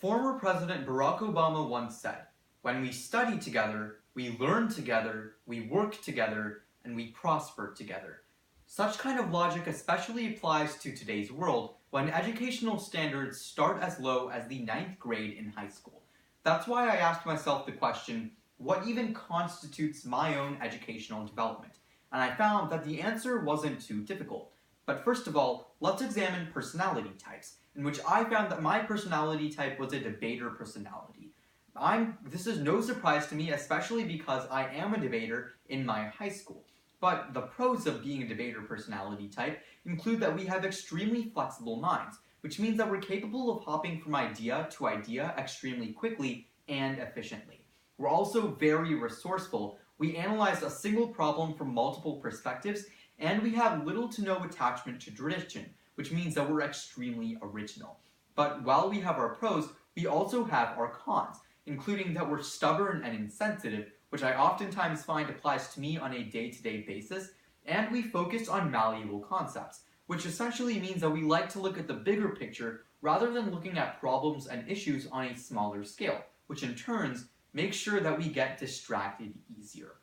Former President Barack Obama once said, "When we study together, we learn together, we work together, and we prosper together." Such kind of logic especially applies to today's world, when educational standards start as low as the 9th grade in high school. That's why I asked myself the question, what even constitutes my own educational development? And I found that the answer wasn't too difficult. But first of all, let's examine personality types, in which I found that my personality type was a debater personality. This is no surprise to me, especially because I am a debater in my high school. But the pros of being a debater personality type include that we have extremely flexible minds, which means that we're capable of hopping from idea to idea extremely quickly and efficiently. We're also very resourceful. We analyze a single problem from multiple perspectives, and we have little to no attachment to tradition, which means that we're extremely original. But while we have our pros, we also have our cons, including that we're stubborn and insensitive, which I oftentimes find applies to me on a day-to-day basis, and we focus on malleable concepts, which essentially means that we like to look at the bigger picture rather than looking at problems and issues on a smaller scale, which in turn makes sure that we get distracted easier.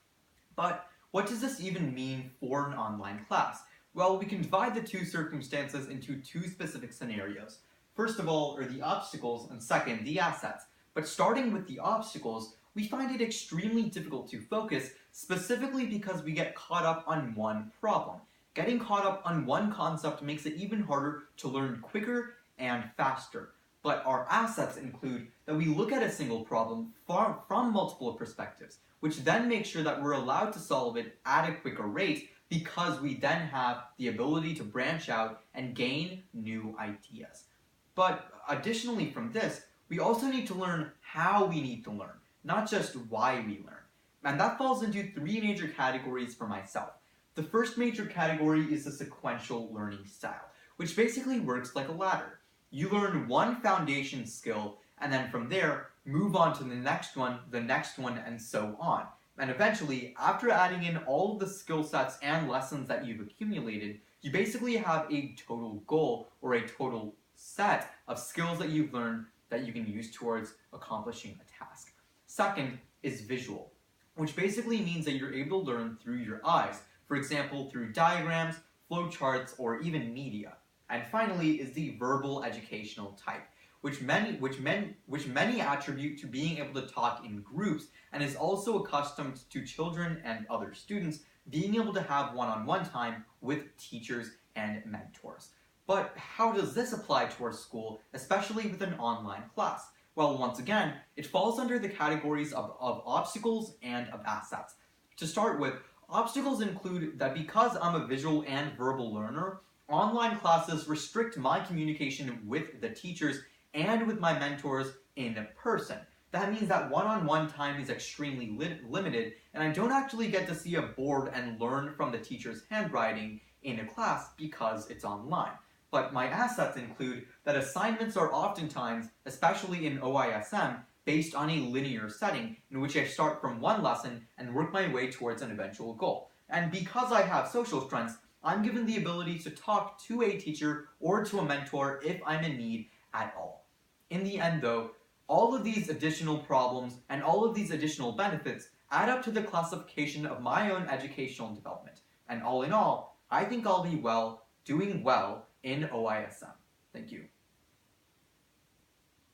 But what does this even mean for an online class? Well, we can divide the two circumstances into two specific scenarios. First of all are the obstacles, and second, the assets. But starting with the obstacles, we find it extremely difficult to focus, specifically because we get caught up on one problem. Getting caught up on one concept makes it even harder to learn quicker and faster. But our assets include that we look at a single problem from multiple perspectives, which then makes sure that we're allowed to solve it at a quicker rate because we then have the ability to branch out and gain new ideas. But additionally from this, we also need to learn how we need to learn, not just why we learn. And that falls into three major categories for myself. The first major category is the sequential learning style, which basically works like a ladder. You learn one foundation skill, and then from there, move on to the next one, and so on. And eventually, after adding in all of the skill sets and lessons that you've accumulated, you basically have a total goal or a total set of skills that you've learned that you can use towards accomplishing a task. Second is visual, which basically means that you're able to learn through your eyes, for example, through diagrams, flowcharts, or even media. And finally is the verbal educational type, which many attribute to being able to talk in groups, and is also accustomed to children and other students being able to have one-on-one time with teachers and mentors. But how does this apply to our school, especially with an online class? Well, once again, it falls under the categories of obstacles and of assets. To start with, obstacles include that because I'm a visual and verbal learner, online classes restrict my communication with the teachers and with my mentors in person. That means that one-on-one time is extremely limited, and I don't actually get to see a board and learn from the teacher's handwriting in a class because it's online. But my assets include that assignments are oftentimes, especially in OISM, based on a linear setting in which I start from one lesson and work my way towards an eventual goal. And because I have social strengths, I'm given the ability to talk to a teacher or to a mentor if I'm in need at all. In the end though, all of these additional problems and all of these additional benefits add up to the classification of my own educational development. And all in all, I think I'll be doing well in OISM. Thank you.